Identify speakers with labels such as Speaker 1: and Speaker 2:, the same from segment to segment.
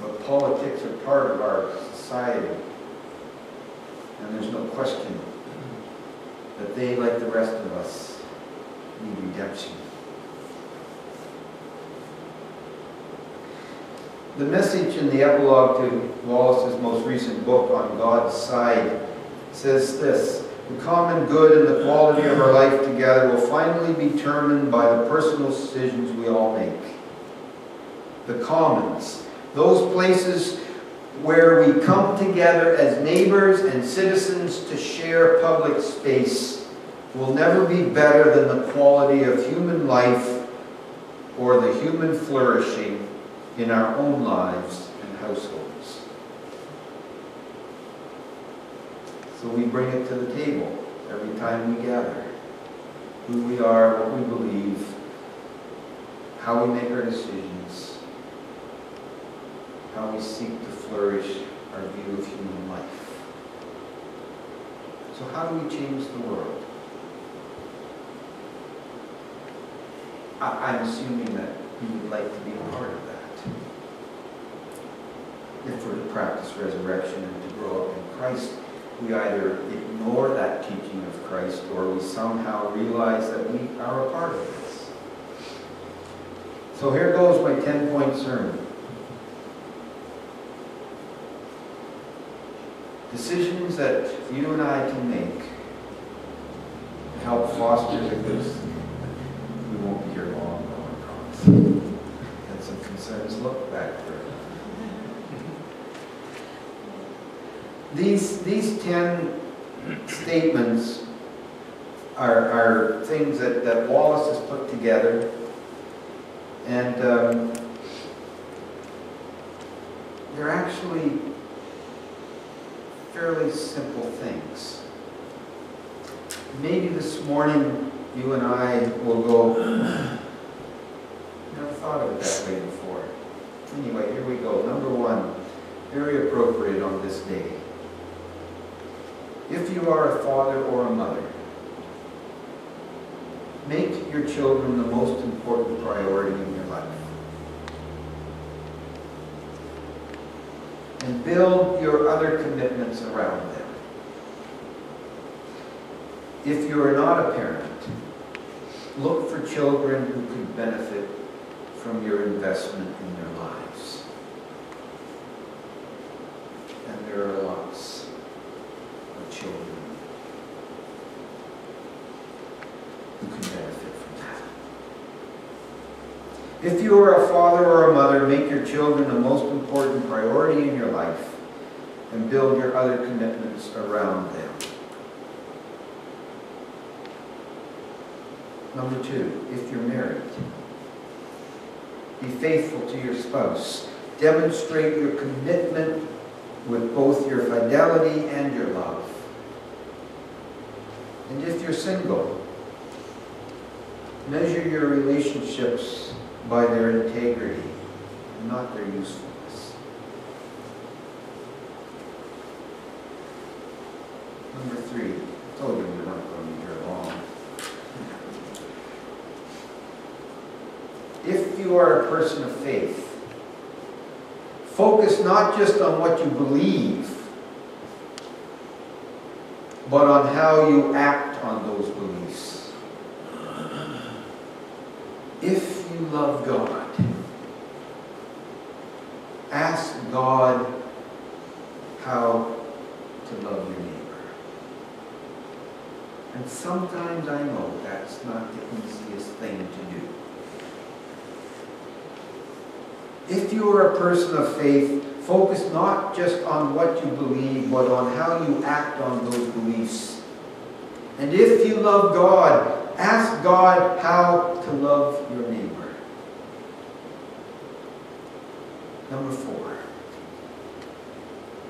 Speaker 1: But politics are part of our society. And there's no question that they, like the rest of us, need redemption. The message in the epilogue to Wallace's most recent book, On God's Side, says this: the common good and the quality of our life together will finally be determined by the personal decisions we all make. The commons, those places where we come together as neighbors and citizens to share public space, will never be better than the quality of human life or the human flourishing in our own lives and households. So we bring it to the table every time we gather. Who we are, what we believe, how we make our decisions, how we seek to flourish our view of human life. So how do we change the world? I'm assuming that you would like to be a part of that. If we're to practice resurrection and to grow up in Christ, we either ignore that teaching of Christ or we somehow realize that we are a part of this. So here goes my 10-point sermon. Decisions that you and I can make to help foster the good. We won't be here long, though, I promise. Had some concerns. Look back there. These 10 statements are things that Wallace has put together, and they're actually fairly simple things. Maybe this morning you and I will go, never thought of it that way before. Anyway, here we go. Number 1, very appropriate on this day. If you are a father or a mother, make your children the most important priority in your life. And build your other commitments around them. If you are not a parent, look for children who could benefit from your investment in their lives. And there are lots of children who can benefit from that. If you are a father or a mother, make your children the most important priority in your life and build your other commitments around them. Number 2, if you're married, be faithful to your spouse. Demonstrate your commitment with both your fidelity and your love. And if you're single, measure your relationships by their integrity, not their usefulness. Number 3, I told you we're not going to be here long. If you are a person of faith, focus not just on what you believe, but on how you act on those beliefs. If you love God, ask God how to love your neighbor. And sometimes I know that's not the easiest thing to do. If you are a person of faith, focus not just on what you believe, but on how you act on those beliefs. And if you love God, ask God how to love your neighbor. Number 4,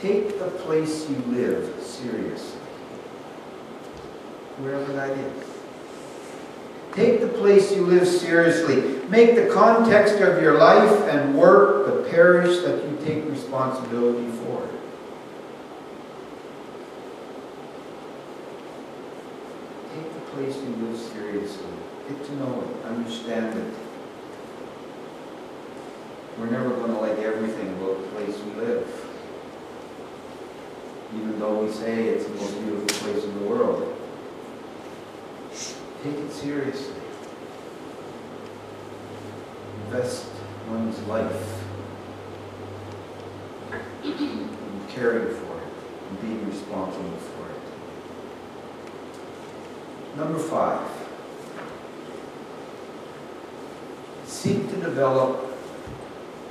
Speaker 1: take the place you live seriously, wherever that is. Take the place you live seriously. Make the context of your life and work the parish that you take responsibility for. Take the place you live seriously. Get to know it. Understand it. We're never going to like everything everything about the place we live. Even though we say it's the most beautiful place in the world. Take it seriously. Invest one's life in caring for it and being responsible for it. Number 5. Seek to develop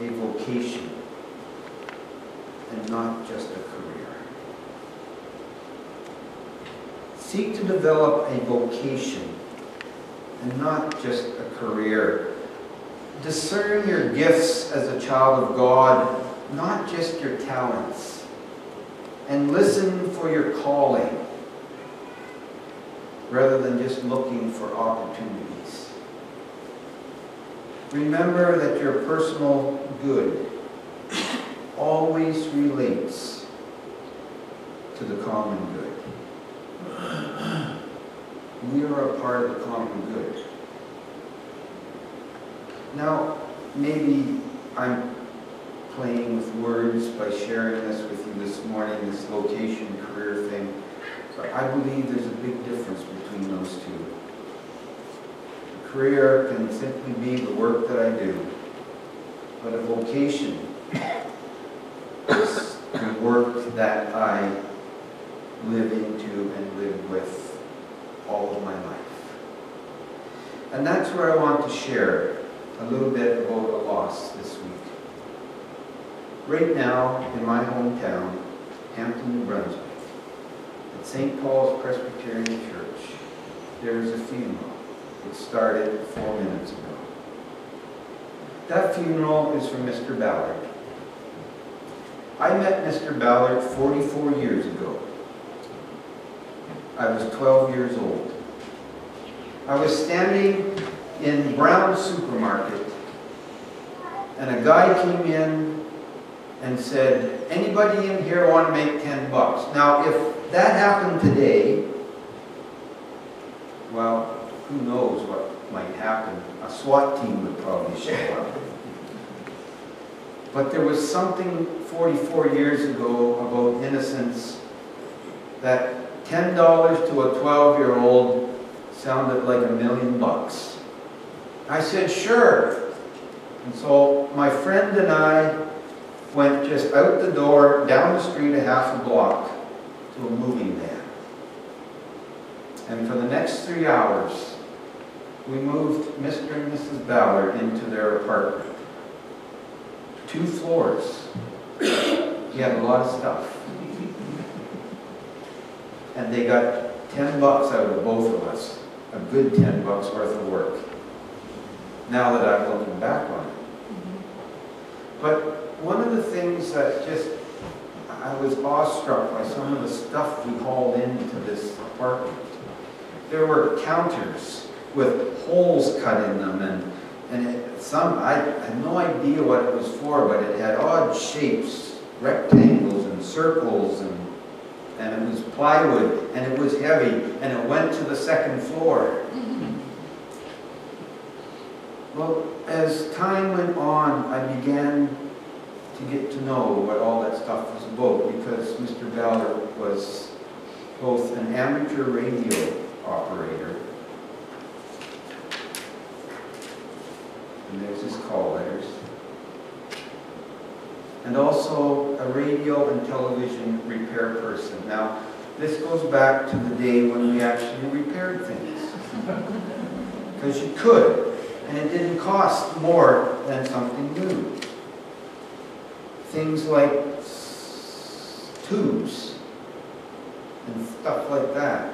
Speaker 1: a vocation and not just a career. Seek to develop a vocation and not just a career. Discern your gifts as a child of God, not just your talents. And listen for your calling, rather than just looking for opportunities. Remember that your personal good always relates to the common good. We are a part of the common good. Now, maybe I'm playing with words by sharing this with you this morning, this vocation, career thing, but I believe there's a big difference between those two. A career can simply be the work that I do, but a vocation is the work that I live into and live with all of my life. And that's where I want to share a little bit about a loss this week. Right now, in my hometown, Hampton, New Brunswick, at St. Paul's Presbyterian Church, there is a funeral. It started 4 minutes ago. That funeral is for Mr. Ballard. I met Mr. Ballard 44 years ago. I was 12 years old. I was standing in Brown's supermarket, and a guy came in and said, "Anybody in here want to make $10?" Now, if that happened today, well, who knows what might happen. A SWAT team would probably show up. But there was something 44 years ago about innocence that $10 to a 12-year-old sounded like $1 million. I said, sure. And so my friend and I went just out the door, down the street a half a block, to a moving van. And for the next 3 hours, we moved Mr. and Mrs. Ballard into their apartment. 2 floors. He had a lot of stuff. And they got $10 out of both of us. A good $10 worth of work. Now that I'm looking back on it. But one of the things that I was awestruck by some of the stuff we hauled into this apartment. There were counters with holes cut in them, I had no idea what it was for, but it had odd shapes, rectangles and circles, and it was plywood, and it was heavy, and it went to the 2nd floor. Well, as time went on, I began to get to know what all that stuff was about, because Mr. Ballard was both an amateur radio operator, and there's his call letters, and also a radio and television repair person. Now, this goes back to the day when we actually repaired things. Because you could, and it didn't cost more than something new. Things like tubes and stuff like that,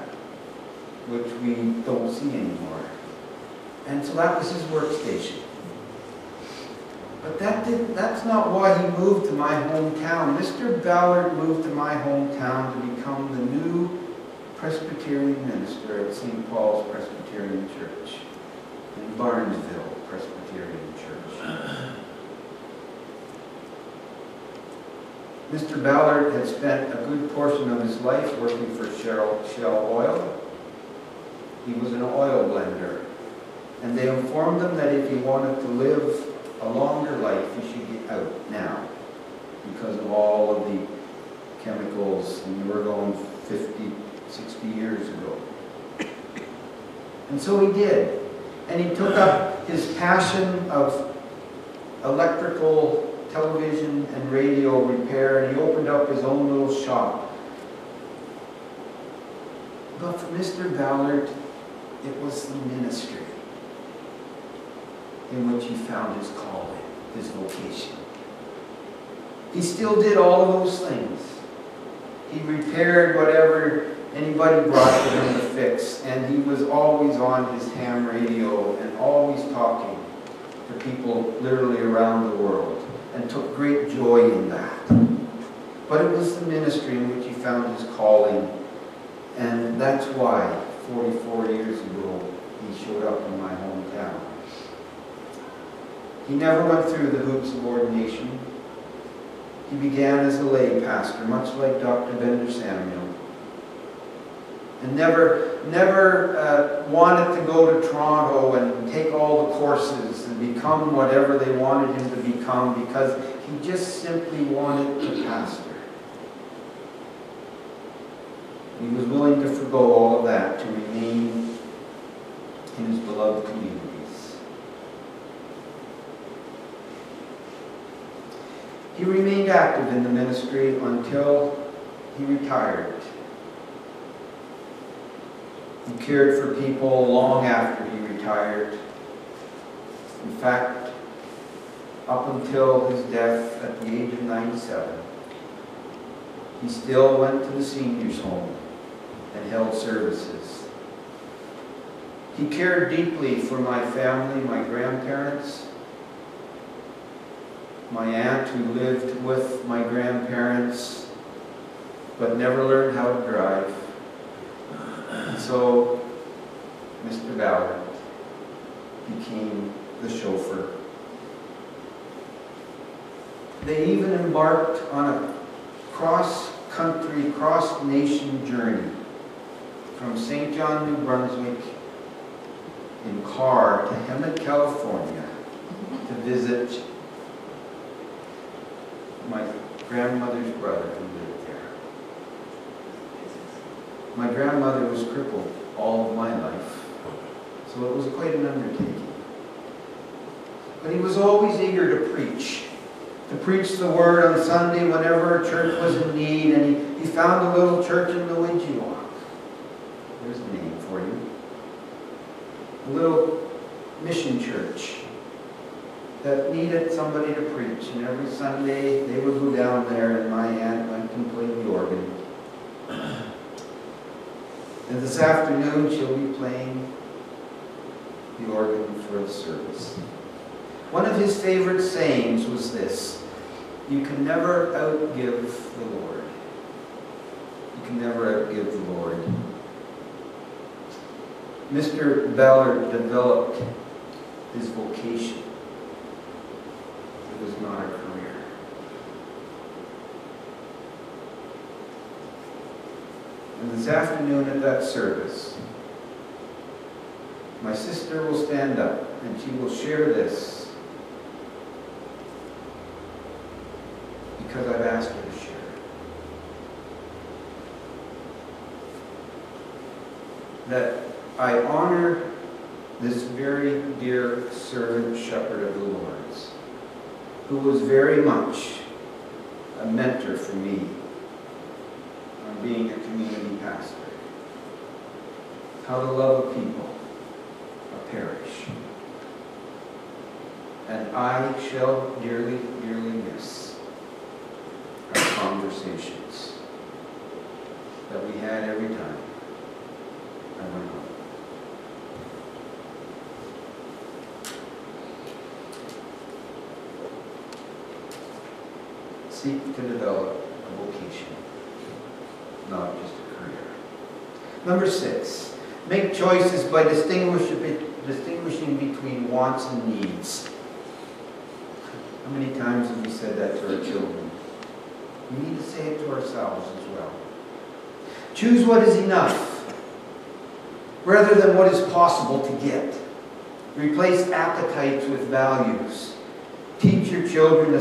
Speaker 1: which we don't see anymore. And so that was his workstation. But that's not why he moved to my hometown. Mr. Ballard moved to my hometown to become the new Presbyterian minister at St. Paul's Presbyterian Church in Barnesville Presbyterian Church. Mr. Ballard had spent a good portion of his life working for Shell Oil. He was an oil blender. And they informed him that if he wanted to live a longer life, he should get out now. chemicals, and we're going 50, 60 years ago. And so he did. And he took up his passion of electrical, television, and radio repair, and he opened up his own little shop. But for Mr. Ballard, it was the ministry in which he found his calling, his vocation. He still did all of those things. He repaired whatever anybody brought to him to fix, and he was always on his ham radio and always talking to people literally around the world, and took great joy in that. But it was the ministry in which he found his calling, and that's why 44 years ago he showed up in my hometown. He never went through the hoops of ordination. He began as a lay pastor, much like Dr. Bender Samuel, and never wanted to go to Toronto and take all the courses and become whatever they wanted him to become, because he just simply wanted to pastor. He was willing to forgo all of that to remain in his beloved communities. He remained active in the ministry until he retired. He cared for people long after he retired. In fact, up until his death at the age of 97, he still went to the seniors' home and held services. He cared deeply for my family, my grandparents, my aunt who lived with my grandparents but never learned how to drive. And so Mr. Ballard became the chauffeur. They even embarked on a cross-country, cross-nation journey from St. John, New Brunswick in car to Hemet, California to visit my grandmother's brother who lived there. My grandmother was crippled all of my life, so it was quite an undertaking. But he was always eager to preach the word on Sunday whenever a church was in need, and he found a little church in Luigi-Walk. There's a name for you. A little mission church that needed somebody to preach, and every Sunday they would go down there and my aunt went and played the organ. And this afternoon she'll be playing the organ for the service. One of his favorite sayings was this: you can never outgive the Lord. You can never outgive the Lord. Mr. Ballard developed his vocation. It was not a career. And this afternoon at that service, my sister will stand up and she will share this because I've asked her to share. That I honor this very dear servant shepherd of the Lord's, who was very much a mentor for me on being a community pastor. How to love a people, a parish. And I shall dearly, dearly miss our conversations that we had every time I went home. Seek to develop a vocation, not just a career. Number 6, make choices by distinguishing between wants and needs. How many times have we said that to our children? We need to say it to ourselves as well. Choose what is enough rather than what is possible to get. Replace appetites with values. Teach your children to